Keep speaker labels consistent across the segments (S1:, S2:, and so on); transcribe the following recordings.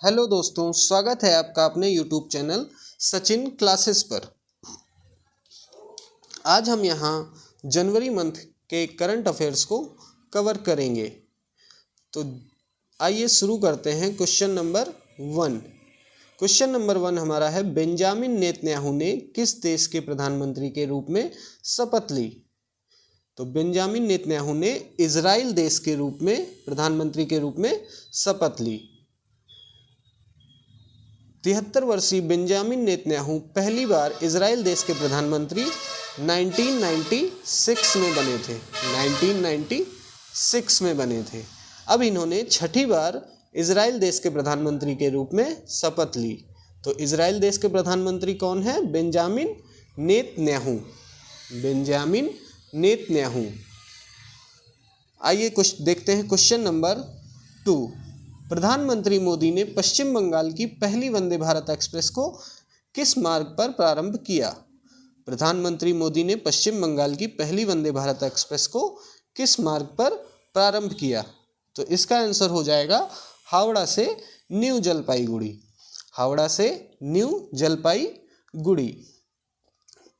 S1: Hello दोस्तों, स्वागत है आपका अपने यूट्यूब चैनल सचिन क्लासेस पर। आज हम यहाँ जनवरी मंथ के करंट अफेयर्स को कवर करेंगे। तो आइए शुरू करते हैं। Question number 1। क्वेश्चन नंबर 1 हमारा है, बेंजामिन नेतन्याहू ने किस देश के प्रधानमंत्री के रूप में शपथ ली? तो बेंजामिन नेतन्याहू ने इजराइल देश के रूप में प्रधानमंत्री के रूप में शपथ ली। 73 वर्षीय बेंजामिन नेतन्याहू पहली बार इजराइल देश के प्रधानमंत्री 1996 में बने थे। 1996 में बने थे। अब इन्होंने छठी बार इजराइल देश के प्रधानमंत्री के रूप में शपथ ली। तो इजराइल देश के प्रधानमंत्री कौन है? Benjamin Netanyahu. Benjamin Netanyahu. आइए कुछ देखते हैं। Question number 2। प्रधानमंत्री मोदी ने पश्चिम बंगाल की पहली वंदे भारत एक्सप्रेस को किस मार्ग पर प्रारंभ किया? प्रधानमंत्री मोदी ने पश्चिम बंगाल की पहली वंदे भारत एक्सप्रेस को किस मार्ग पर प्रारंभ किया? तो इसका आंसर हो जाएगा हावड़ा से न्यू जलपाईगुड़ी। हावड़ा से न्यू जलपाईगुड़ी।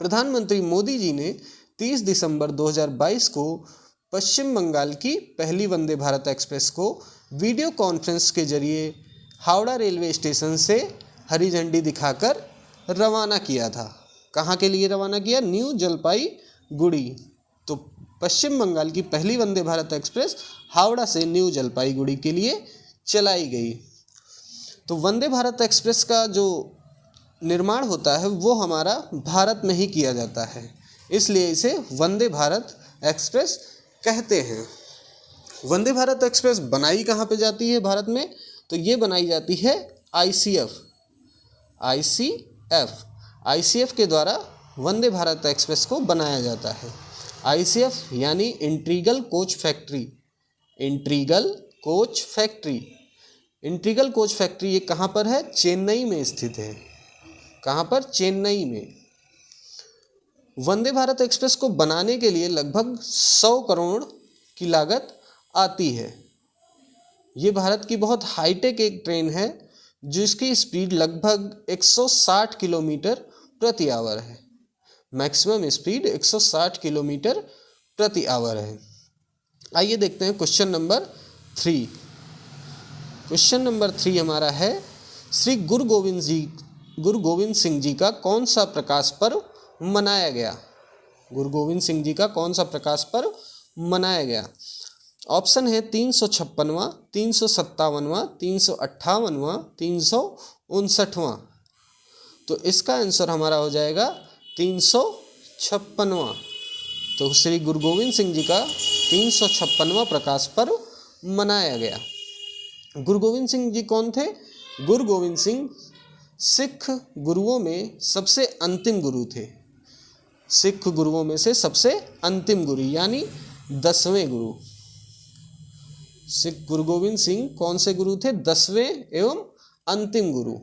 S1: प्रधानमंत्री मोदी जी ने 30 दिसंबर 2022 को पश्चिम बंगाल की पहली वंदे भारत एक्सप्रेस को वीडियो कॉन्फ्रेंस के जरिए हावड़ा रेलवे स्टेशन से हरी झंडी दिखाकर रवाना किया था। कहाँ के लिए रवाना किया? न्यू जलपाईगुड़ी। तो पश्चिम बंगाल की पहली वंदे भारत एक्सप्रेस हावड़ा से न्यू जलपाईगुड़ी के लिए चलाई गई। तो वंदे भारत एक्सप्रेस का जो निर्माण होता है वो हमारा भारत में ही किया जाता है, इसलिए इसे वंदे भारत एक्सप्रेस कहते हैं। वंदे भारत एक्सप्रेस बनाई कहाँ पे जाती है भारत में? तो ये बनाई जाती है आईसीएफ के द्वारा वंदे भारत एक्सप्रेस को बनाया जाता है। आईसीएफ यानी integral coach factory. Integral coach factory ये कहाँ पर है? चेन्नई में स्थित है। कहाँ पर? चेन्नई में। वंदे भारत एक्सप्रेस को बनाने के लिए लगभग 100 करोड़ की लागत आती है। ये भारत की बहुत हाईटेक एक ट्रेन है जिसकी स्पीड लगभग 160 किलोमीटर प्रति आवर है। मैक्सिमम स्पीड 160 किलोमीटर प्रति आवर है। आइए देखते हैं क्वेश्चन नंबर 3। क्वेश्चन नंबर 3 हमारा है, श्री गुरु गोविंद सिंह जी का कौन सा प्रकाश पर्व मनाया गया? गुरु गोविंद सिंह जी का कौन सा प्रकाश पर्व मनाया गया? ऑप्शन है 356वां, 357वां, 358वां, 359वां। तो इसका आंसर हमारा हो जाएगा 356वां। तो श्री गुरु गोविंद सिंह जी का 356वां प्रकाश पर्व मनाया गया। गुरु गोविंद सिंह जी कौन थे? गुरु गोविंद सिंह सिख गुरुओं में सबसे अंतिम गुरु थे। सिख गुरुओं में से सबसे अंतिम गुरु यानी 10वें गुरु। सिख गुरु गोविंद सिंह कौन से गुरु थे? 10वें एवं अंतिम गुरु।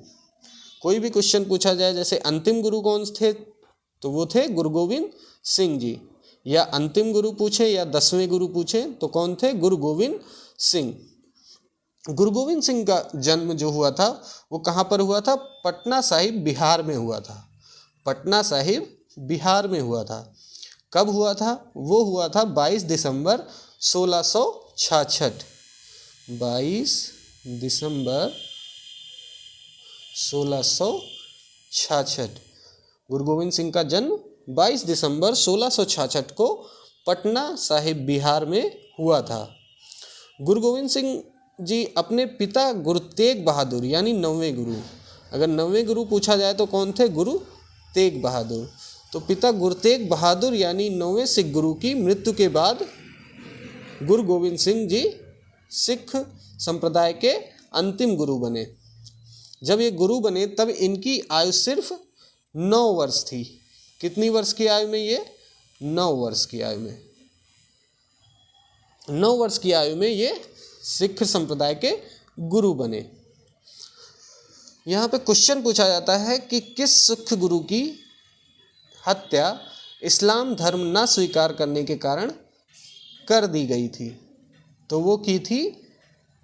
S1: कोई भी क्वेश्चन पूछा जाए जैसे अंतिम गुरु कौन थे, तो वो थे गुरु गोविंद सिंह जी। या अंतिम गुरु पूछे या 10वें गुरु पूछे तो कौन थे? गुरु गोविंद सिंह। गुरु गोविंद सिंह का जन्म जो हुआ था वो कहाँ पर हुआ था? पटना साहिब बिहार में हुआ था। पटना साहिब बिहार में हुआ था। कब हुआ था? वो हुआ था 22 दिसंबर 1666। 22 दिसंबर 1666। गुरु गोविंद सिंह का जन्म 22 दिसंबर 1666 को पटना साहिब बिहार में हुआ था। गुरु गोविंद सिंह जी अपने पिता गुरु तेग बहादुर यानी 9वें गुरु, अगर 9वें गुरु पूछा जाए तो कौन थे? गुरु तेग बहादुर। तो पिता गुरु तेग बहादुर यानी 9वें सिख गुरु की मृत्यु के बाद गुरु गोविंद सिंह जी सिख संप्रदाय के अंतिम गुरु बने। जब ये गुरु बने तब इनकी आयु सिर्फ 9 वर्ष थी। कितनी वर्ष की आयु में? ये 9 वर्ष की आयु में। 9 वर्ष की आयु में ये सिख संप्रदाय के गुरु बने। यहाँ पे क्वेश्चन पूछा जाता है कि किस सिख गुरु की हत्या इस्लाम धर्म न स्वीकार करने के कारण कर दी गई थी? तो वो की थी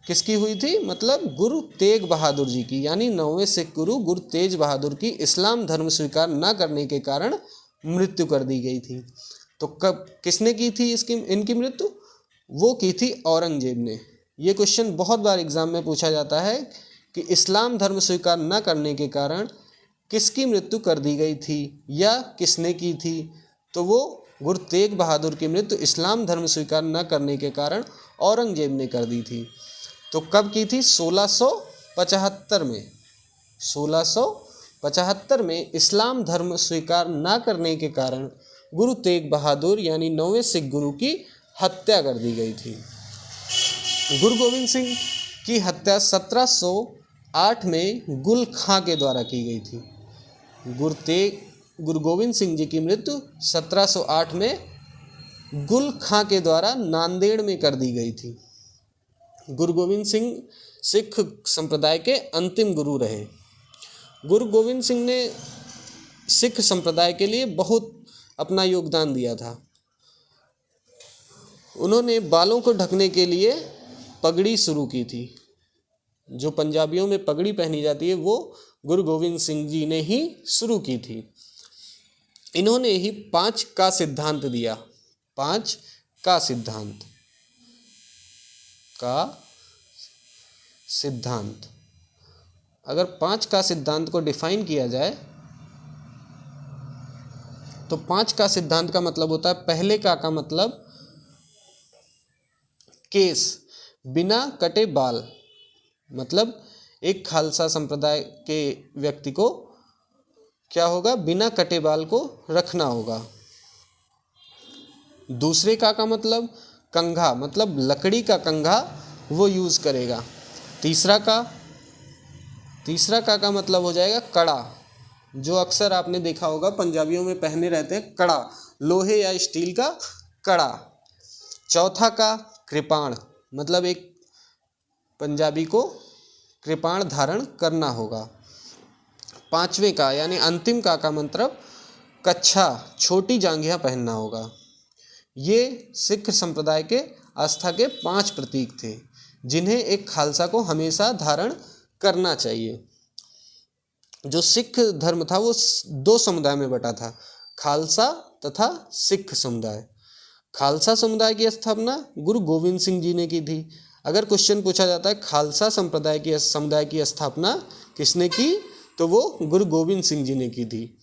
S1: किसकी हुई थी? मतलब गुरु तेग बहादुर जी की, यानी 9वें सिख गुरु गुरु तेज बहादुर की इस्लाम धर्म स्वीकार न करने के कारण मृत्यु कर दी गई थी। तो कब किसने की थी इनकी मृत्यु? वो की थी औरंगजेब ने। ये क्वेश्चन बहुत बार एग्जाम में पूछा जाता है कि इस्लाम धर्म स्वीकार न करने के कारण किसकी मृत्यु कर दी गई थी या किसने की थी? तो वो गुरु तेग बहादुर की मृत्यु इस्लाम धर्म स्वीकार न करने के कारण औरंगजेब ने कर दी थी। तो कब की थी? 1675 में। 1675 में इस्लाम धर्म स्वीकार न करने के कारण गुरु तेग बहादुर यानी 9वें सिख गुरु की हत्या कर दी गई थी। गुरु गोविंद सिंह की हत्या 1708 में गुल खां के द्वारा की गई थी। गुरु गोविंद सिंह जी की मृत्यु 1708 में गुल खां के द्वारा नांदेड़ में कर दी गई थी। गुरु गोविंद सिंह सिख संप्रदाय के अंतिम गुरु रहे। गुरु गोविंद सिंह ने सिख संप्रदाय के लिए बहुत अपना योगदान दिया था। उन्होंने बालों को ढकने के लिए पगड़ी शुरू की थी। जो पंजाबियों में पगड़ी पहनी जाती है वो गुरु गोविंद सिंह जी ने ही शुरू की थी। इन्होंने ही 5 का सिद्धांत दिया। 5 का सिद्धांत अगर 5 का सिद्धांत को डिफाइन किया जाए तो 5 का सिद्धांत का मतलब होता है, पहले का मतलब केस, बिना कटे बाल। मतलब एक खालसा संप्रदाय के व्यक्ति को क्या होगा? बिना कटे बाल को रखना होगा। दूसरे का मतलब कंघा, मतलब लकड़ी का कंघा वो यूज़ करेगा। तीसरा का मतलब हो जाएगा कड़ा, जो अक्सर आपने देखा होगा पंजाबियों में पहने रहते हैं कड़ा, लोहे या स्टील का कड़ा। चौथा का कृपाण, मतलब एक पंजाबी को कृपाण धारण करना होगा। पांचवें का यानी अंतिम का मतलब कच्छा, छोटी जांघिया पहनना होगा। ये सिख संप्रदाय के आस्था के 5 प्रतीक थे जिन्हें एक खालसा को हमेशा धारण करना चाहिए। जो सिख धर्म था वो 2 समुदाय में बटा था, खालसा तथा सिख समुदाय। खालसा समुदाय की स्थापना गुरु गोविंद सिंह जी ने की थी। अगर क्वेश्चन पूछा जाता है खालसा समुदाय की स्थापना किसने की, तो वो गुरु गोविंद सिंह जी ने की थी।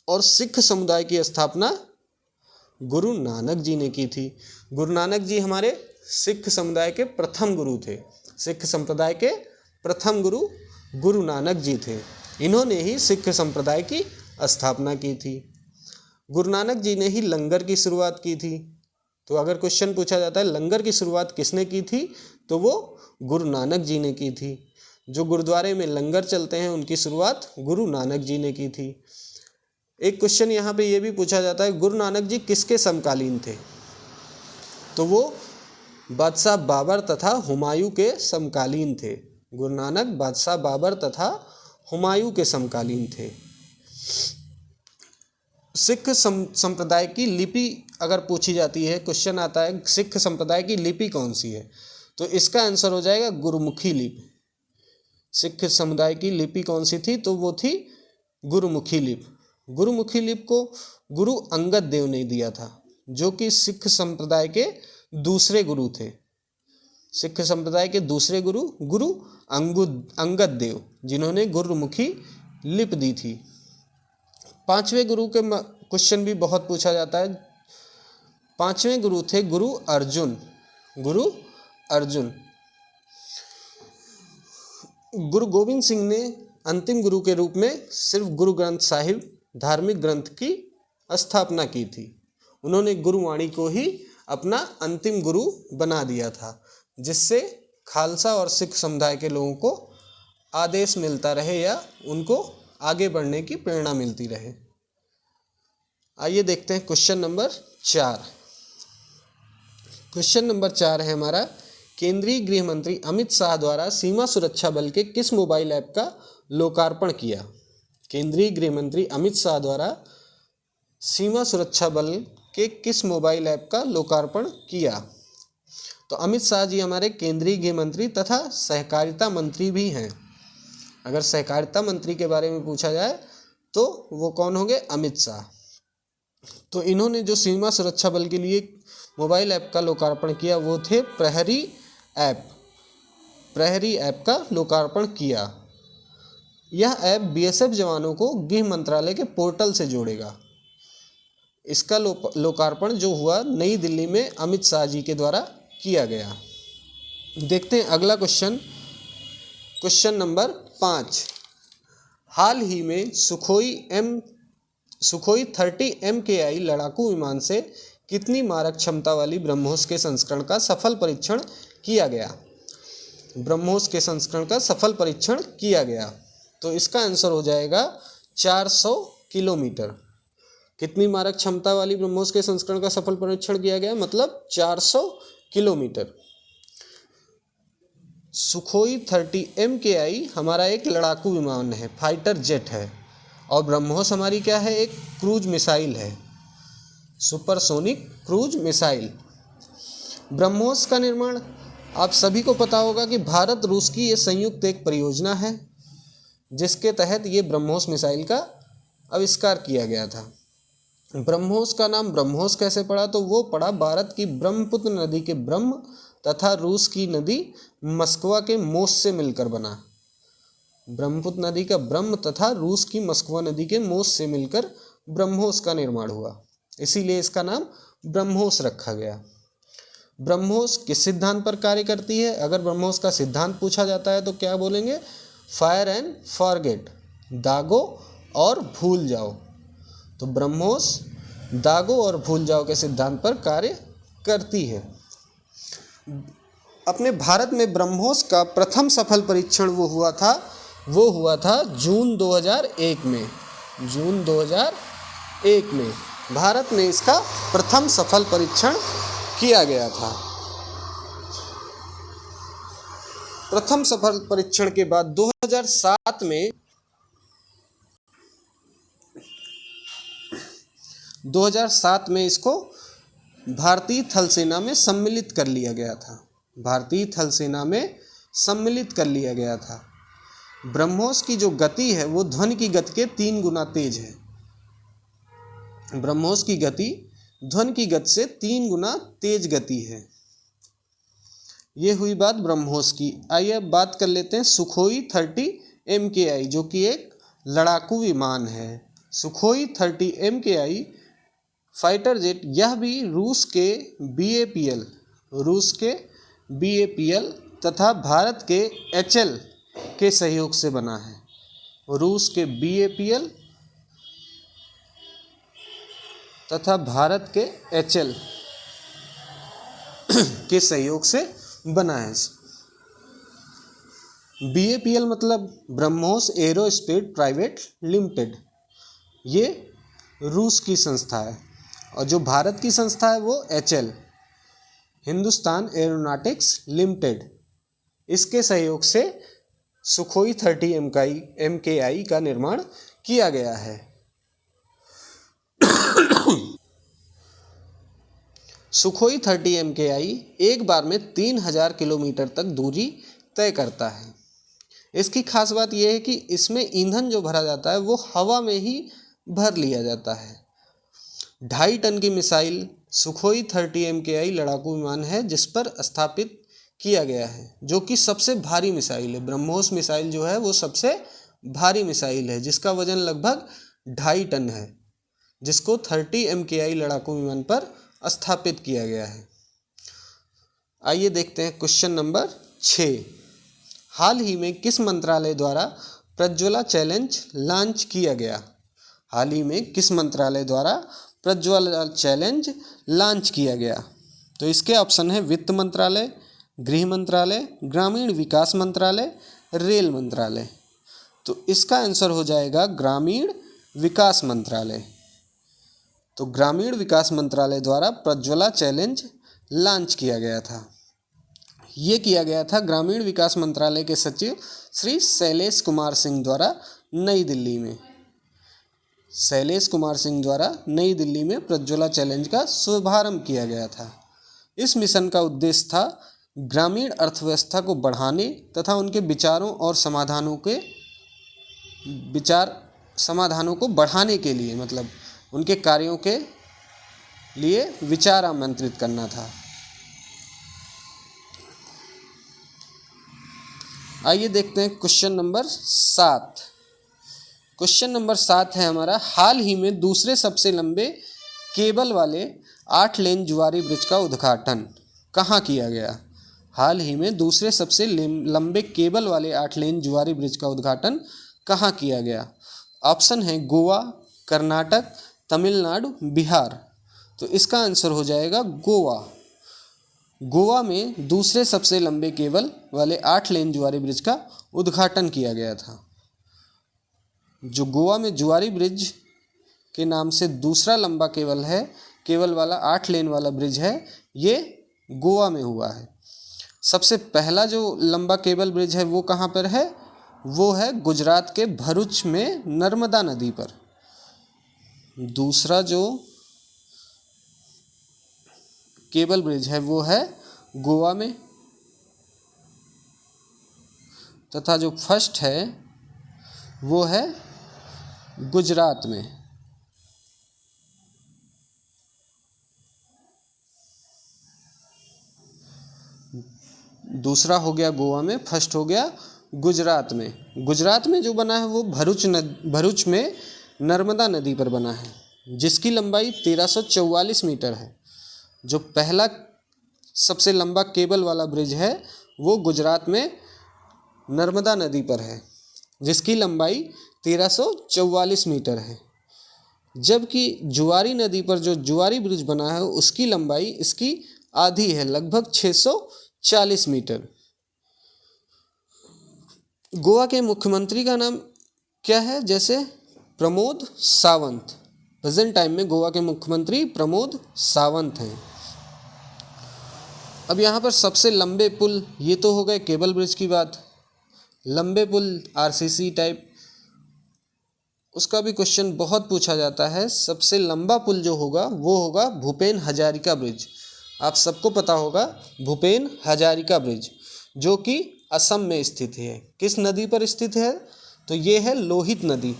S1: और सिख समुदाय की स्थापना गुरु नानक जी ने की थी। गुरु नानक जी हमारे सिख समुदाय के प्रथम गुरु थे। सिख संप्रदाय के प्रथम गुरु गुरु नानक जी थे। इन्होंने ही सिख संप्रदाय की स्थापना की थी। गुरु नानक जी ने ही लंगर की शुरुआत की थी। तो अगर क्वेश्चन पूछा जाता है लंगर की शुरुआत किसने की थी, तो वो गुरु नानक जी ने की थी। जो गुरुद्वारे में लंगर चलते हैं उनकी शुरुआत गुरु नानक जी ने की थी। एक क्वेश्चन यहाँ पे ये भी पूछा जाता है गुरु नानक जी किसके समकालीन थे, तो वो बादशाह बाबर तथा हुमायूं के समकालीन थे। गुरु नानक बादशाह बाबर तथा हुमायूं के समकालीन थे। सिख संप्रदाय की लिपि अगर पूछी जाती है, क्वेश्चन आता है सिख संप्रदाय की लिपि कौन सी है, तो इसका आंसर हो जाएगा गुरुमुखी लिपि। सिख समुदाय की लिपि कौन सी थी, तो वो थी गुरुमुखी लिपि। गुरुमुखी लिपि को गुरु अंगद देव ने दिया था, जो कि सिख संप्रदाय के दूसरे गुरु थे। सिख संप्रदाय के दूसरे गुरु गुरु अंगद देव, जिन्होंने गुरुमुखी लिपि दी थी। 5वें गुरु के क्वेश्चन भी बहुत पूछा जाता है। 5वें गुरु थे गुरु अर्जुन। गुरु गोविंद सिंह ने अंतिम गुरु के रूप में सिर्फ गुरु ग्रंथ साहिब धार्मिक ग्रंथ की स्थापना की थी। उन्होंने गुरुवाणी को ही अपना अंतिम गुरु बना दिया था, जिससे खालसा और सिख समुदाय के लोगों को आदेश मिलता रहे या उनको आगे बढ़ने की प्रेरणा मिलती रहे। आइए देखते हैं क्वेश्चन नंबर 4। क्वेश्चन नंबर 4 है हमारा, केंद्रीय गृह मंत्री अमित शाह द्वारा सीमा सुरक्षा बल के किस मोबाइल ऐप का लोकार्पण किया। केंद्रीय गृह मंत्री अमित शाह द्वारा सीमा सुरक्षा बल के किस मोबाइल ऐप का लोकार्पण किया। तो अमित शाह जी हमारे केंद्रीय गृह मंत्री तथा सहकारिता मंत्री भी हैं। अगर सहकारिता मंत्री के बारे में पूछा जाए तो वो कौन होंगे? अमित शाह। तो इन्होंने जो सीमा सुरक्षा बल के लिए मोबाइल ऐप का लोकार्पण किया वो थे प्रहरी ऐप। प्रहरी ऐप का लोकार्पण किया। यह ऐप बीएसएफ जवानों को गृह मंत्रालय के पोर्टल से जोड़ेगा। इसका लोकार्पण जो हुआ नई दिल्ली में अमित शाह जी के द्वारा किया गया। देखते हैं अगला क्वेश्चन, क्वेश्चन नंबर 5। हाल ही में सुखोई 30 MKI लड़ाकू विमान से कितनी मारक क्षमता वाली ब्रह्मोस के संस्करण का सफल परीक्षण किया गया? ब्रह्मोस के संस्करण का सफल परीक्षण किया गया। तो इसका आंसर हो जाएगा 400 किलोमीटर। कितनी मारक क्षमता वाली ब्रह्मोस के संस्करण का सफल परीक्षण किया गया? मतलब 400 किलोमीटर। सुखोई 30 MKI हमारा एक लड़ाकू विमान है, फाइटर जेट है, और ब्रह्मोस हमारी क्या है? एक क्रूज मिसाइल है, सुपरसोनिक क्रूज मिसाइल। ब्रह्मोस का निर्माण आप सभी को पता होगा कि भारत रूस की ये संयुक्त एक परियोजना है जिसके तहत ये ब्रह्मोस मिसाइल का आविष्कार किया गया था। ब्रह्मोस का नाम ब्रह्मोस कैसे पड़ा? तो वो पड़ा भारत की ब्रह्मपुत्र नदी के ब्रह्म तथा रूस की नदी मस्कवा के मोस से मिलकर बना। ब्रह्मपुत्र नदी का ब्रह्म तथा रूस की मस्कवा नदी के मोस से मिलकर ब्रह्मोस का निर्माण हुआ, इसीलिए इसका नाम ब्रह्मोस रखा गया। ब्रह्मोस किस सिद्धांत पर कार्य करती है? अगर ब्रह्मोस का सिद्धांत पूछा जाता है तो क्या बोलेंगे? फायर एंड फॉरगेट, दागो और भूल जाओ। तो ब्रह्मोस दागो और भूल जाओ के सिद्धांत पर कार्य करती है। अपने भारत में ब्रह्मोस का प्रथम सफल परीक्षण वो हुआ था जून 2001 में। जून 2001 में भारत में इसका प्रथम सफल परीक्षण किया गया था। प्रथम सफल परीक्षण के बाद 2007 में इसको भारतीय थल सेना में सम्मिलित कर लिया गया था। भारतीय थल सेना में सम्मिलित कर लिया गया था। ब्रह्मोस की जो गति है वो ध्वनि की गति के 3 गुना तेज है। ब्रह्मोस की गति ध्वनि की गति से 3 गुना तेज गति है। ये हुई बात ब्रह्मोस की। आइए अब बात कर लेते हैं सुखोई 30 MKI जो कि एक लड़ाकू विमान है। सुखोई 30 MKI फाइटर जेट, यह भी रूस के BAPL तथा भारत के HL के सहयोग से बना है। रूस के BAPL तथा भारत के HL के सहयोग से बना है। BAPL मतलब ब्रह्मोस एरोस्पेस प्राइवेट लिमिटेड, ये रूस की संस्था है, और जो भारत की संस्था है वो HL, हिंदुस्तान एरोनॉटिक्स लिमिटेड, इसके सहयोग से सुखोई 30 MKI का निर्माण किया गया है। सुखोई 30 MKI एक बार में 3000 किलोमीटर तक दूरी तय करता है। इसकी खास बात यह है कि इसमें ईंधन जो भरा जाता है वो हवा में ही भर लिया जाता है। 2.5 टन की मिसाइल सुखोई 30 MKI लड़ाकू विमान है जिस पर स्थापित किया गया है, जो कि सबसे भारी मिसाइल है। ब्रह्मोस मिसाइल जो है वो सबसे भारी मिसाइल है जिसका वजन लगभग 2.5 टन है, जिसको 30 MKI लड़ाकू विमान पर स्थापित किया गया है। आइए देखते हैं क्वेश्चन नंबर 6। हाल ही में किस मंत्रालय द्वारा प्रज्वला चैलेंज लॉन्च किया गया? हाल ही में किस मंत्रालय द्वारा प्रज्वला चैलेंज लॉन्च किया गया? तो इसके ऑप्शन है वित्त मंत्रालय, गृह मंत्रालय, ग्रामीण विकास मंत्रालय, रेल मंत्रालय। तो इसका आंसर हो जाएगा ग्रामीण विकास मंत्रालय। तो ग्रामीण विकास मंत्रालय द्वारा प्रज्वला चैलेंज लॉन्च किया गया था। ये किया गया था ग्रामीण विकास मंत्रालय के सचिव श्री शैलेश कुमार सिंह द्वारा नई दिल्ली में। शैलेश कुमार सिंह द्वारा नई दिल्ली में प्रज्वला चैलेंज का शुभारंभ किया गया था। इस मिशन का उद्देश्य था ग्रामीण अर्थव्यवस्था को बढ़ाने तथा उनके विचारों और समाधानों को बढ़ाने के लिए, मतलब उनके कार्यों के लिए विचार आमंत्रित करना था। आइए देखते हैं क्वेश्चन नंबर 7। क्वेश्चन नंबर 7 है हमारा, हाल ही में दूसरे सबसे लंबे केबल वाले 8 लेन जुआरी ब्रिज का उद्घाटन कहाँ किया गया? हाल ही में दूसरे सबसे लंबे केबल वाले 8 लेन जुआरी ब्रिज का उद्घाटन कहाँ किया गया? ऑप्शन है गोवा, कर्नाटक, तमिलनाडु, बिहार। तो इसका आंसर हो जाएगा गोवा। गोवा में दूसरे सबसे लंबे केबल वाले 8 लेन जुआरी ब्रिज का उद्घाटन किया गया था। जो गोवा में जुआरी ब्रिज के नाम से दूसरा लंबा केबल वाला 8 लेन वाला ब्रिज है, ये गोवा में हुआ है। सबसे पहला जो लंबा केबल ब्रिज है वो कहाँ पर है? वो है गुजरात के भरूच में नर्मदा नदी पर। दूसरा जो केबल ब्रिज है वो है गोवा में, तथा जो फर्स्ट है वो है गुजरात में। दूसरा हो गया गोवा में, फर्स्ट हो गया गुजरात में। गुजरात में जो बना है वो भरूच में नर्मदा नदी पर बना है, जिसकी लंबाई 1344 मीटर है। जो पहला सबसे लंबा केबल वाला ब्रिज है वो गुजरात में नर्मदा नदी पर है, जिसकी लंबाई 1344 मीटर है। जबकि जुआरी नदी पर जो जुआरी ब्रिज बना है उसकी लंबाई इसकी आधी है, लगभग 640 मीटर। गोवा के मुख्यमंत्री का नाम क्या है? जैसे प्रमोद सावंत। प्रेजेंट टाइम में गोवा के मुख्यमंत्री प्रमोद सावंत हैं। अब यहाँ पर सबसे लंबे पुल, ये तो हो गए केबल ब्रिज की बात। लंबे पुल आरसीसी टाइप, उसका भी क्वेश्चन बहुत पूछा जाता है। सबसे लंबा पुल जो होगा वो होगा भूपेन हजारिका ब्रिज। आप सबको पता होगा भूपेन हजारिका ब्रिज, जो कि असम में स्थित है। किस नदी पर स्थित है? तो ये है लोहित नदी।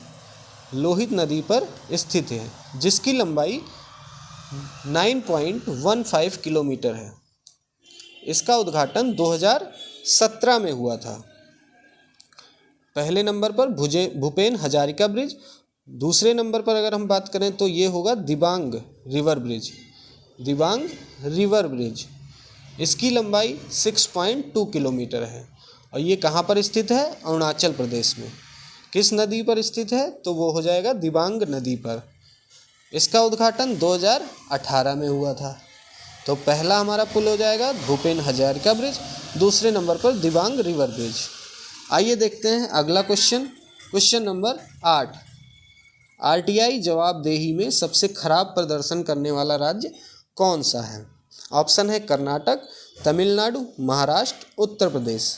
S1: लोहित नदी पर स्थित है, जिसकी लंबाई 9.15 किलोमीटर है। इसका उद्घाटन 2017 में हुआ था। पहले नंबर पर भूपेन हजारिका ब्रिज। दूसरे नंबर पर अगर हम बात करें तो ये होगा Dibang river bridge. Dibang river bridge, इसकी लंबाई 6.2 किलोमीटर है और ये कहाँ पर स्थित है? अरुणाचल प्रदेश में। किस नदी पर स्थित है? तो वो हो जाएगा दिबांग नदी पर। इसका उद्घाटन 2018 में हुआ था। तो पहला हमारा पुल हो जाएगा भूपेन हजारिका ब्रिज, दूसरे नंबर पर दिबांग रिवर ब्रिज। आइए देखते हैं अगला क्वेश्चन। Question number 8। आरटीआई जवाबदेही में सबसे खराब प्रदर्शन करने वाला राज्य कौन सा है? ऑप्शन है कर्नाटक, तमिलनाडु, महाराष्ट्र, उत्तर प्रदेश।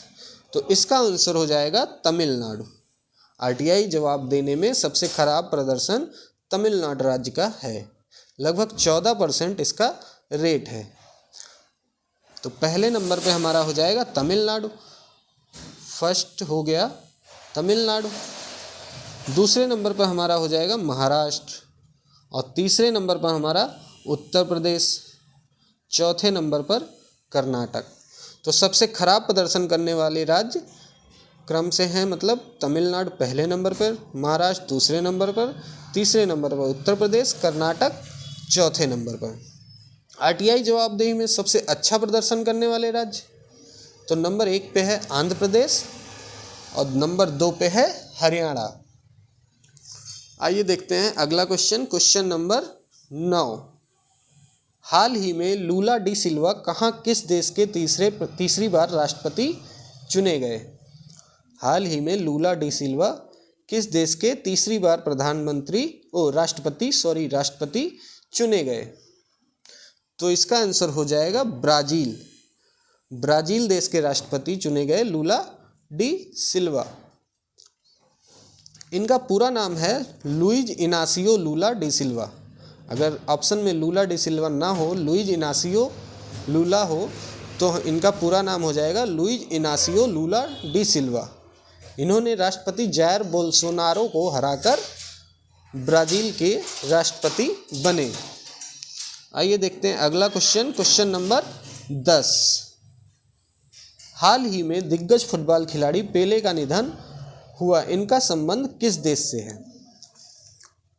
S1: तो इसका आंसर हो जाएगा तमिलनाडु। आरटीआई जवाब देने में सबसे खराब प्रदर्शन तमिलनाडु राज्य का है। लगभग 14% इसका रेट है। तो पहले नंबर पे हमारा हो जाएगा तमिलनाडु। फर्स्ट हो गया तमिलनाडु। दूसरे नंबर पर हमारा हो जाएगा महाराष्ट्र और तीसरे नंबर पर हमारा उत्तर प्रदेश, चौथे नंबर पर कर्नाटक। तो सबसे खराब प्रदर्शन करने वाले राज्य क्रम से हैं, मतलब तमिलनाडु पहले नंबर पर, महाराष्ट्र दूसरे नंबर पर, तीसरे नंबर पर उत्तर प्रदेश, कर्नाटक चौथे नंबर पर। आरटीआई जवाबदेही में सबसे अच्छा प्रदर्शन करने वाले राज्य, तो नंबर 1 पे है आंध्र प्रदेश और नंबर 2 पे है हरियाणा। आइए देखते हैं अगला क्वेश्चन। Question number 9। हाल ही में लूला डी सिल्वा कहाँ किस देश के तीसरी बार राष्ट्रपति चुने गए? हाल ही में लूला डी सिल्वा किस देश के तीसरी बार राष्ट्रपति चुने गए? तो इसका आंसर हो जाएगा ब्राज़ील। ब्राज़ील देश के राष्ट्रपति चुने गए लूला डी सिल्वा। इनका पूरा नाम है लुइज इनासियो लूला डी सिल्वा। अगर ऑप्शन में लूला डी सिल्वा ना हो, लुइज इनासियो लूला हो तो इनका पूरा नाम हो जाएगा लुइज इनासियो लूला डी सिल्वा। इन्होंने राष्ट्रपति जायर बोल्सोनारो को हराकर ब्राज़ील के राष्ट्रपति बने। आइए देखते हैं अगला क्वेश्चन, क्वेश्चन नंबर 10। हाल ही में दिग्गज फुटबॉल खिलाड़ी पेले का निधन हुआ, इनका संबंध किस देश से है?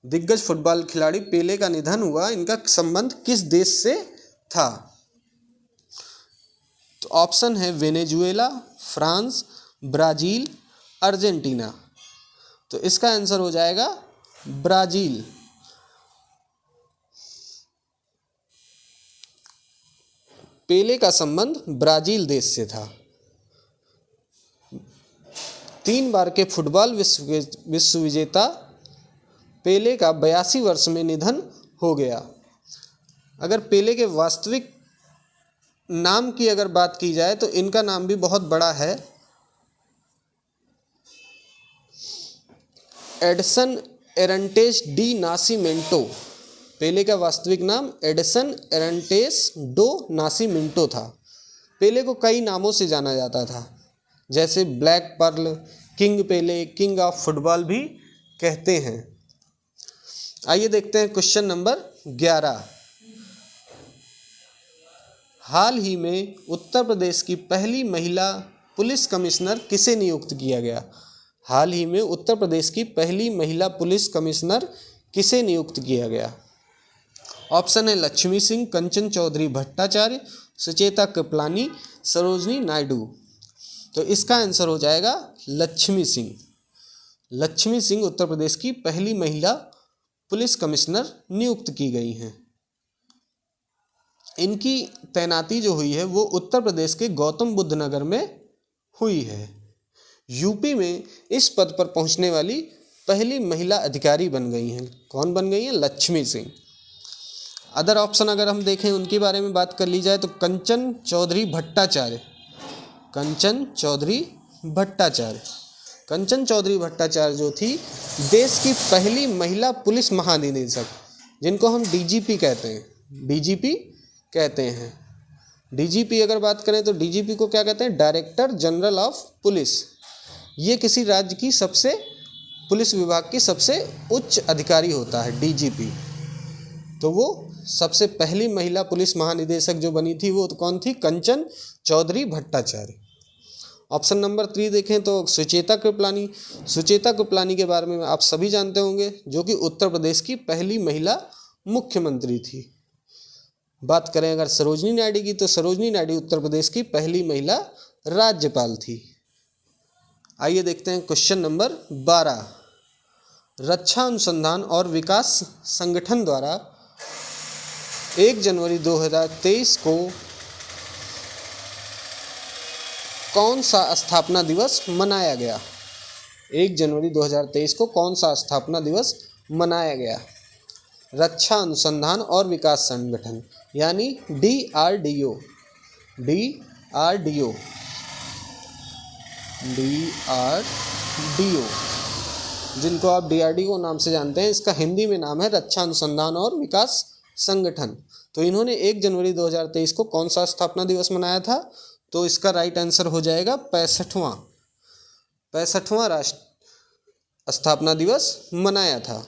S1: दिग्गज फुटबॉल खिलाड़ी पेले का निधन हुआ, इनका संबंध किस देश से था? तो ऑप्शन है वेनेजुएला, फ्रांस, ब्राज़ील, अर्जेंटीना। तो इसका आंसर हो जाएगा ब्राज़ील। पेले का संबंध ब्राज़ील देश से था। 3 बार के फुटबॉल विश्व विजेता पेले का 82 वर्ष में निधन हो गया। अगर पेले के वास्तविक नाम की अगर बात की जाए तो इनका नाम भी बहुत बड़ा है, एडसन एरंटेस डी नासिमेंटो। पेले का वास्तविक नाम एडसन एरंटेस डो नासिमेंटो था। पेले को कई नामों से जाना जाता था, जैसे black pearl, king Pele, king of football भी कहते हैं। आइए देखते हैं क्वेश्चन नंबर 11। हाल ही में उत्तर प्रदेश की पहली महिला पुलिस कमिश्नर किसे नियुक्त किया गया? हाल ही में उत्तर प्रदेश की पहली महिला पुलिस कमिश्नर किसे नियुक्त किया गया? ऑप्शन है लक्ष्मी सिंह, कंचन चौधरी भट्टाचार्य, सुचेता कृपलानी, सरोजनी नायडू। तो इसका आंसर हो जाएगा लक्ष्मी सिंह। लक्ष्मी सिंह उत्तर प्रदेश की पहली महिला पुलिस कमिश्नर नियुक्त की गई हैं। इनकी तैनाती जो हुई है वो उत्तर प्रदेश के गौतम बुद्ध नगर में हुई है। यूपी में इस पद पर पहुंचने वाली पहली महिला अधिकारी बन गई हैं। कौन बन गई हैं? लक्ष्मी सिंह। अदर ऑप्शन अगर हम देखें, उनके बारे में बात कर ली जाए तो कंचन चौधरी भट्टाचार्य। कंचन चौधरी भट्टाचार्य। कंचन चौधरी भट्टाचार्य जो थी देश की पहली महिला पुलिस महानिदेशक, जिनको हम डीजीपी कहते हैं। डीजीपी कहते हैं। डीजीपी अगर बात करें तो डीजीपी को क्या कहते हैं? Director general of police. ये किसी राज्य की सबसे पुलिस विभाग की सबसे उच्च अधिकारी होता है डीजीपी। तो वो सबसे पहली महिला पुलिस महानिदेशक जो बनी थी वो कौन थी? कंचन चौधरी भट्टाचार्य। ऑप्शन नंबर 3 देखें तो सुचेता कृपलानी। सुचेता कृपलानी के बारे में आप सभी जानते होंगे, जो कि उत्तर प्रदेश की पहली महिला मुख्यमंत्री थी। बात करें अगर सरोजनी नायडू की, तो सरोजनी नायडू उत्तर प्रदेश की पहली महिला राज्यपाल थी। आइए देखते हैं क्वेश्चन नंबर 12। रक्षा अनुसंधान और विकास संगठन द्वारा 1 जनवरी 2023 को कौन सा स्थापना दिवस मनाया गया? 1 जनवरी 2023 को कौन सा स्थापना दिवस मनाया गया? रक्षा अनुसंधान और विकास संगठन यानी DRDO। DRDO जिनको आप DRDO नाम से जानते हैं, इसका हिंदी में नाम है रक्षा अनुसंधान और विकास संगठन। तो इन्होंने 1 जनवरी 2023 को कौन सा स्थापना दिवस मनाया था? तो इसका राइट आंसर हो जाएगा 65वां राष्ट्र स्थापना दिवस मनाया था।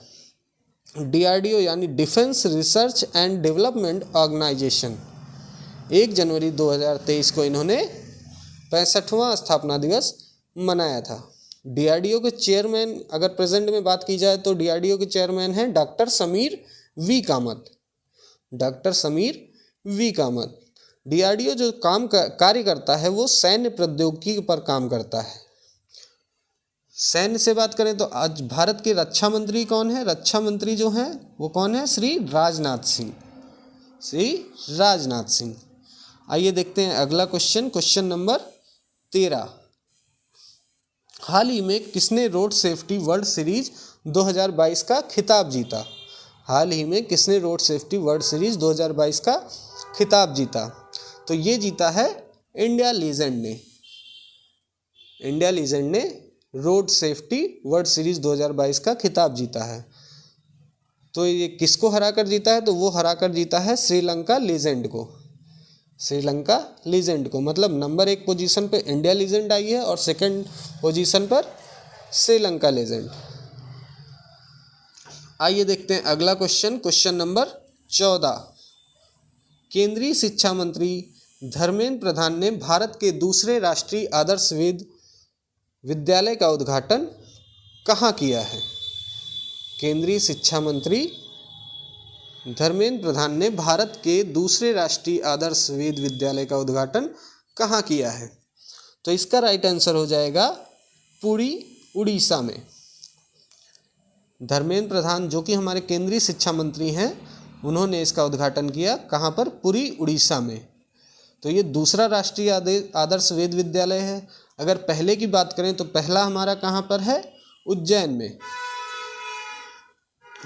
S1: DRDO यानी defence research and development organisation. 1 जनवरी 2023 को इन्होंने 65वां स्थापना दिवस मनाया था। DRDO के चेयरमैन अगर प्रेजेंट में बात की जाए तो DRDO के चेयरमैन हैं doctor Sameer V Kamat. Doctor Sameer V Kamat. DRDO जो कार्य करता है वो सैन्य प्रौद्योगिकी पर काम करता है। सैन्य से बात करें तो आज भारत के रक्षा मंत्री कौन है? रक्षा मंत्री जो हैं वो कौन है? श्री राजनाथ सिंह। श्री राजनाथ सिंह। आइए देखते हैं अगला क्वेश्चन, क्वेश्चन नंबर 13। हाल ही में किसने रोड सेफ्टी वर्ल्ड सीरीज 2022 का खिताब जीता? हाल ही में किसने रोड सेफ्टी वर्ल्ड सीरीज 2022 का खिताब जीता? तो ये जीता है इंडिया लीजेंड ने। इंडिया लीजेंड ने रोड सेफ्टी वर्ल्ड सीरीज 2022 का खिताब जीता है। तो ये किसको हरा कर जीता है? तो वो हरा कर जीता है श्रीलंका लीजेंड को। श्रीलंका लीजेंड को, मतलब नंबर 1 पोजीशन पे इंडिया लीजेंड आई है और सेकंड पोजीशन पर श्रीलंका लीजेंड। आइए देखते हैं अगला क्वेश्चन, क्वेश्चन नंबर 14। केंद्रीय शिक्षा मंत्री धर्मेंद्र प्रधान ने भारत के दूसरे राष्ट्रीय आदर्श वेद विद्यालय का उद्घाटन कहाँ किया है? केंद्रीय शिक्षा मंत्री धर्मेंद्र प्रधान ने भारत के दूसरे राष्ट्रीय आदर्श वेद विद्यालय का उद्घाटन कहाँ किया है? तो इसका राइट आंसर हो जाएगा पुरी, उड़ीसा में। धर्मेंद्र प्रधान जो कि हमारे केंद्रीय शिक्षा मंत्री हैं, उन्होंने इसका उद्घाटन किया कहाँ पर? पुरी, उड़ीसा में। तो ये दूसरा राष्ट्रीय आदर्श वेद विद्यालय है। अगर पहले की बात करें तो पहला हमारा कहाँ पर है? उज्जैन में।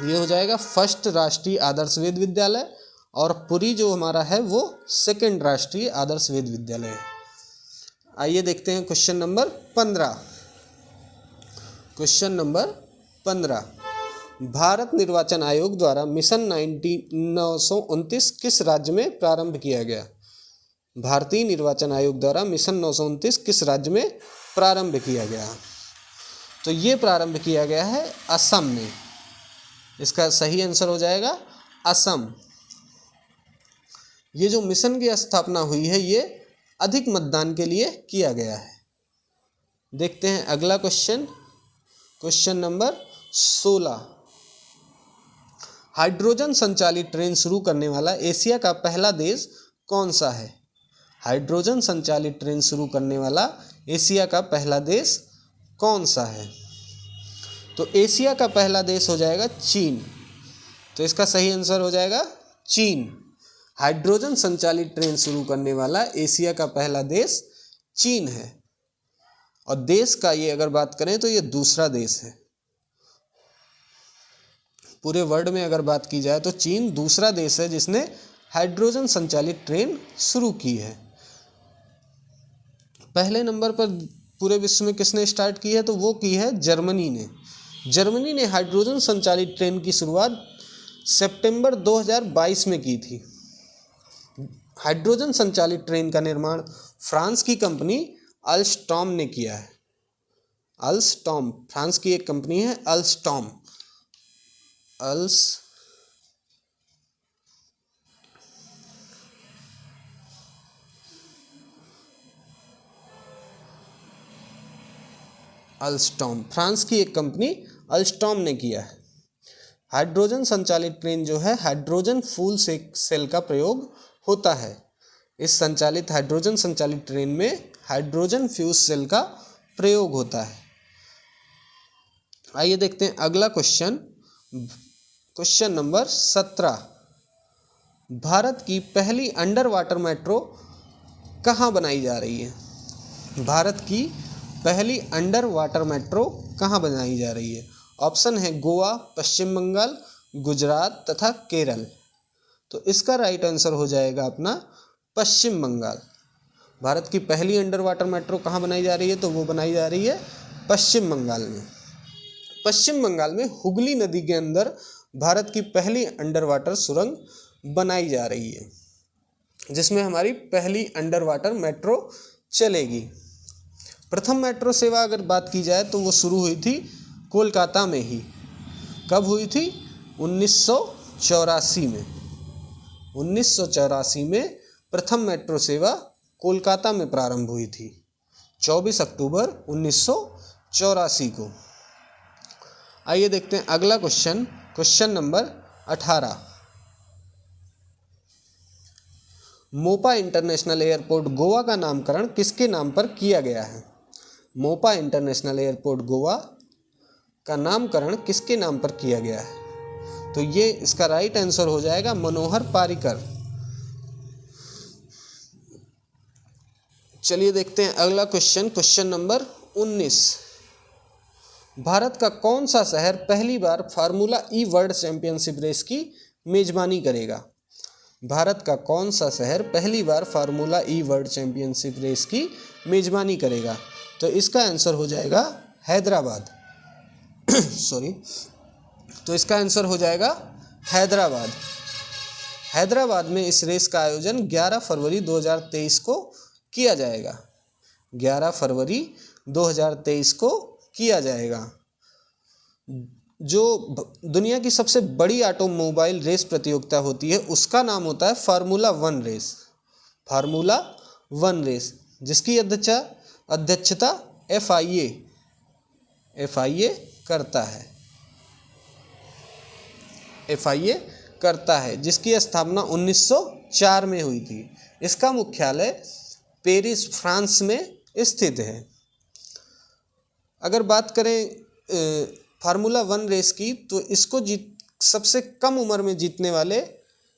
S1: ये हो जाएगा फर्स्ट राष्ट्रीय आदर्श वेद विद्यालय, और पुरी जो हमारा है वो सेकंड राष्ट्रीय आदर्श वेद विद्यालय है। आइए देखते हैं question number 15। Question number 15, Bharat निर्वाचन आयोग द्वारा मिशन 929 किस राज्य में प्रारंभ किया गया? भारतीय निर्वाचन आयोग द्वारा मिशन 929 किस राज्य में प्रारंभ किया गया? तो ये प्रारंभ किया गया है असम में। इसका सही आंसर हो जाएगा असम। ये जो मिशन की स्थापना हुई है ये अधिक मतदान के लिए किया गया है। देखते हैं अगला क्वेश्चन, क्वेश्चन नंबर 16, हाइड्रोजन संचालित ट्रेन शुरू करने वाला एशिया का पहला देश कौन सा है? हाइड्रोजन संचालित ट्रेन शुरू करने वाला एशिया का पहला देश कौन सा है? तो एशिया का पहला देश हो जाएगा चीन। तो इसका सही आंसर हो जाएगा चीन। हाइड्रोजन संचालित ट्रेन शुरू करने वाला एशिया का पहला देश चीन है। और देश का ये अगर बात करें तो ये दूसरा देश है। पूरे वर्ल्ड में अगर बात की जाए तो चीन दूसरा देश है जिसने हाइड्रोजन संचालित ट्रेन शुरू की है। पहले नंबर पर पूरे विश्व में किसने स्टार्ट की है? तो वो की है जर्मनी ने। जर्मनी ने हाइड्रोजन संचालित ट्रेन की शुरुआत सितंबर 2022 में की थी। हाइड्रोजन संचालित ट्रेन का निर्माण फ्रांस की कंपनी अल्स्टॉम ने किया है। अल्स्टॉम फ्रांस की एक कंपनी है, अल्स्टॉम। अल्स्टॉम फ्रांस की एक कंपनी अल्स्टॉम ने किया है। हाइड्रोजन संचालित ट्रेन जो है हाइड्रोजन फ्यूल सेल का प्रयोग होता है। इस संचालित हाइड्रोजन संचालित ट्रेन में हाइड्रोजन फ्यूल सेल का प्रयोग होता है। आइए देखते हैं अगला क्वेश्चन, क्वेश्चन नंबर 17, भारत की पहली अंडर वाटर मेट्रो कहाँ बनाई जा रही है? भारत की पहली अंडर वाटर मेट्रो कहाँ बनाई जा रही है? ऑप्शन है गोवा, पश्चिम बंगाल, गुजरात तथा केरल। तो इसका राइट आंसर हो जाएगा अपना पश्चिम बंगाल। भारत की पहली अंडर वाटर मेट्रो कहाँ बनाई जा रही है? तो वो बनाई जा रही है पश्चिम बंगाल में। पश्चिम बंगाल में हुगली नदी के अंदर भारत की पहली अंडर वाटर सुरंग बनाई जा रही है, जिसमें हमारी पहली अंडर वाटर मेट्रो चलेगी। प्रथम मेट्रो सेवा अगर बात की जाए तो वो शुरू हुई थी कोलकाता में ही। कब हुई थी? 1984 में। 1984 में प्रथम मेट्रो सेवा कोलकाता में प्रारंभ हुई थी, 24 अक्टूबर 1984 को। आइए देखते हैं अगला question, question number 18, Mopa international airport Goa का नामकरण किसके नाम पर किया गया है? मोपा इंटरनेशनल एयरपोर्ट गोवा का नामकरण किसके नाम पर किया गया है? तो ये इसका राइट आंसर हो जाएगा मनोहर पारिकर। चलिए देखते हैं अगला क्वेश्चन, क्वेश्चन नंबर 19, भारत का कौन सा शहर पहली बार फार्मूला ई वर्ल्ड चैंपियनशिप रेस की मेजबानी करेगा? भारत का कौन सा शहर पहली बार फार्मूला ई वर्ल्ड चैंपियनशिप रेस की मेजबानी करेगा? तो इसका आंसर हो जाएगा हैदराबाद। सॉरी, तो इसका आंसर हो जाएगा हैदराबाद। हैदराबाद में इस रेस का आयोजन 11 फरवरी 2023 को किया जाएगा। 11 फरवरी 2023 को किया जाएगा। जो दुनिया की सबसे बड़ी ऑटोमोबाइल रेस प्रतियोगिता होती है उसका नाम होता है formula one race. Formula one race, जिसकी अध्यक्षता FIA करता है। FIA करता है, जिसकी स्थापना 1904 में हुई थी। इसका मुख्यालय पेरिस, फ्रांस में स्थित है। अगर बात करें फार्मूला वन रेस की, तो इसको सबसे कम उम्र में जीतने वाले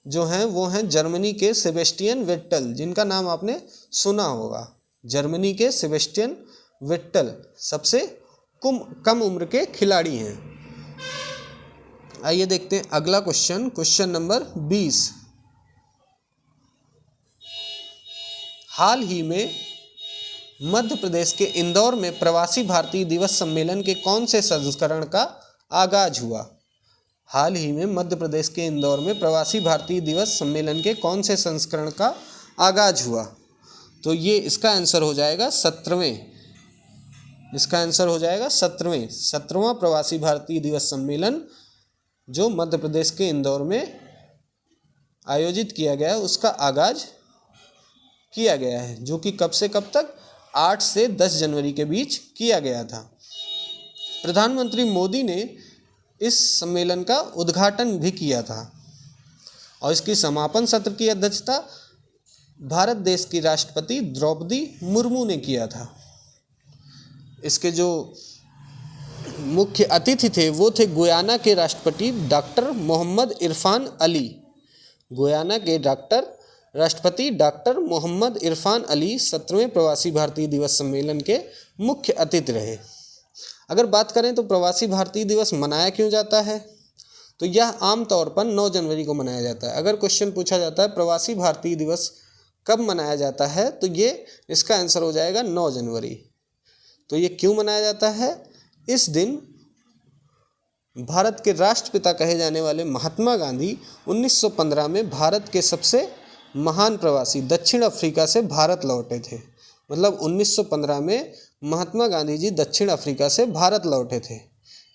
S1: जो हैं वो हैं जर्मनी के सेबेस्टियन वेट्टल, जिनका नाम आपने सुना होगा। जर्मनी के सेबेस्टियन वेट्टल सबसे कम उम्र के खिलाड़ी हैं। आइए देखते हैं अगला क्वेश्चन नंबर 20। हाल ही में मध्य प्रदेश के इंदौर में प्रवासी भारतीय दिवस सम्मेलन के कौन से संस्करण का आगाज हुआ? हाल ही में मध्य प्रदेश के इंदौर में प्रवासी भारतीय दिवस सम्मेलन के कौन से संस्करण का आगाज हुआ? तो ये इसका आंसर हो जाएगा 17वें। इसका आंसर हो जाएगा 17वां प्रवासी भारतीय दिवस सम्मेलन जो मध्य प्रदेश के इंदौर में आयोजित किया गया है, उसका आगाज किया गया है, जो कि कब से कब तक 8 से 10 जनवरी के बीच किया गया था। प्रधानमंत्री मोदी ने इस सम्मेलन का उद्घाटन भी किया था और इसकी समापन सत्र की अध्यक्षता भारत देश की राष्ट्रपति द्रौपदी मुर्मू ने किया था। इसके जो मुख्य अतिथि थे वो थे गुयाना के राष्ट्रपति डॉक्टर मोहम्मद इरफान अली। गुयाना के राष्ट्रपति डॉक्टर मोहम्मद इरफान अली 17वें प्रवासी भारतीय दिवस सम्मेलन के मुख्य अतिथि रहे। अगर बात करें तो प्रवासी भारतीय दिवस मनाया क्यों जाता है, तो यह आमतौर पर 9 जनवरी को मनाया जाता है। अगर क्वेश्चन पूछा जाता है प्रवासी भारतीय दिवस कब मनाया जाता है, तो ये इसका आंसर हो जाएगा 9 जनवरी। तो ये क्यों मनाया जाता है? इस दिन भारत के राष्ट्रपिता कहे जाने वाले महात्मा गांधी 1915 में भारत के सबसे महान प्रवासी दक्षिण अफ्रीका से भारत लौटे थे। मतलब 1915 में महात्मा गांधी जी दक्षिण अफ्रीका से भारत लौटे थे।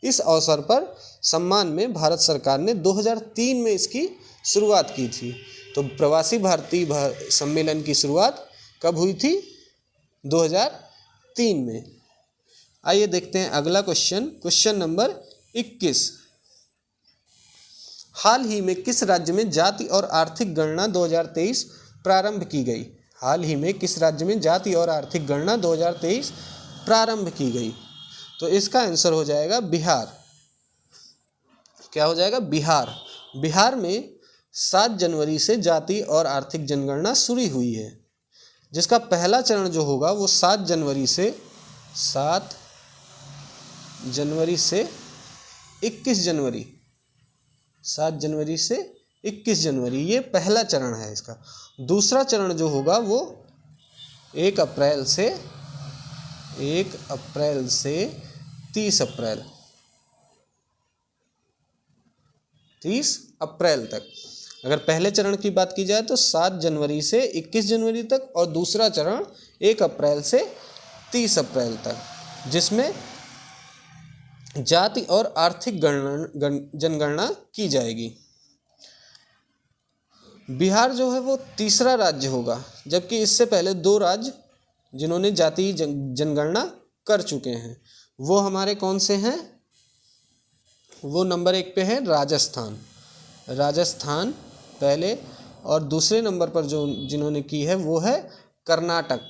S1: इस अवसर पर सम्मान में भारत सरकार ने 2003 में इसकी शुरुआत की थी। तो प्रवासी भारतीय सम्मेलन की शुरुआत कब हुई थी? 2003 में। आइए देखते हैं अगला क्वेश्चन नंबर 21। हाल ही में किस राज्य में जाति और आर्थिक गणना 2023 प्रारंभ की गई? हाल ही में किस राज्य में जाति और आर्थिक गणना 2023 प्रारंभ की गई? तो इसका आंसर हो जाएगा बिहार। क्या हो जाएगा? बिहार। बिहार में 7 जनवरी से जाति और आर्थिक जनगणना शुरू हुई है, जिसका पहला चरण जो होगा वो 7 जनवरी से 21 जनवरी 7 जनवरी से 21 जनवरी ये पहला चरण है इसका। दूसरा चरण जो होगा वो 1 अप्रैल से 30 अप्रैल तक। अगर पहले चरण की बात की जाए तो 7 जनवरी से 21 जनवरी तक, और दूसरा चरण 1 अप्रैल से 30 अप्रैल तक, जिसमें जाति और आर्थिक जनगणना की जाएगी। बिहार जो है वो तीसरा राज्य होगा, जबकि इससे पहले 2 राज्य जिन्होंने जाति जनगणना कर चुके हैं वो हमारे कौन से हैं? वो नंबर 1 पे है राजस्थान पहले, और दूसरे नंबर पर जिन्होंने की है वो है कर्नाटक।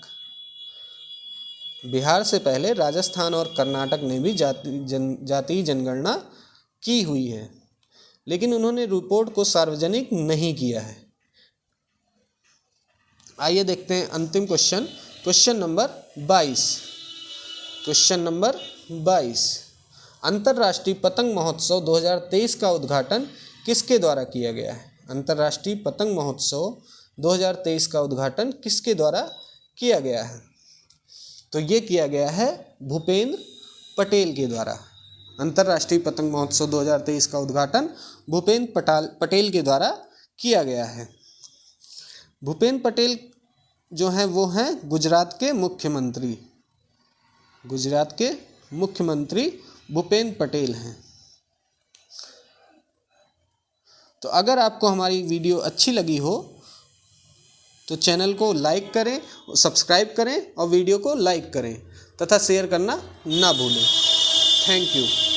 S1: बिहार से पहले राजस्थान और कर्नाटक ने भी जाति जनगणना की हुई है, लेकिन उन्होंने रिपोर्ट को सार्वजनिक नहीं किया है। आइए देखते हैं अंतिम क्वेश्चन नंबर 22। अंतर्राष्ट्रीय पतंग महोत्सव 2023 का उद्घाटन किसके द्वारा किया गया है? अंतर्राष्ट्रीय पतंग महोत्सव 2023 का उद्घाटन किसके द्वारा किया गया है? तो ये किया गया है भूपेंद्र पटेल के द्वारा। अंतर्राष्ट्रीय पतंग महोत्सव 2023 का उद्घाटन भूपेंद्र पटेल के द्वारा किया गया है। भूपेंद्र पटेल जो हैं वो हैं गुजरात के मुख्यमंत्री। गुजरात के मुख्यमंत्री भूपेंद्र पटेल हैं। तो अगर आपको हमारी वीडियो अच्छी लगी हो तो चैनल को लाइक करें, सब्सक्राइब करें और वीडियो को लाइक करें तथा शेयर करना ना भूलें। Thank you.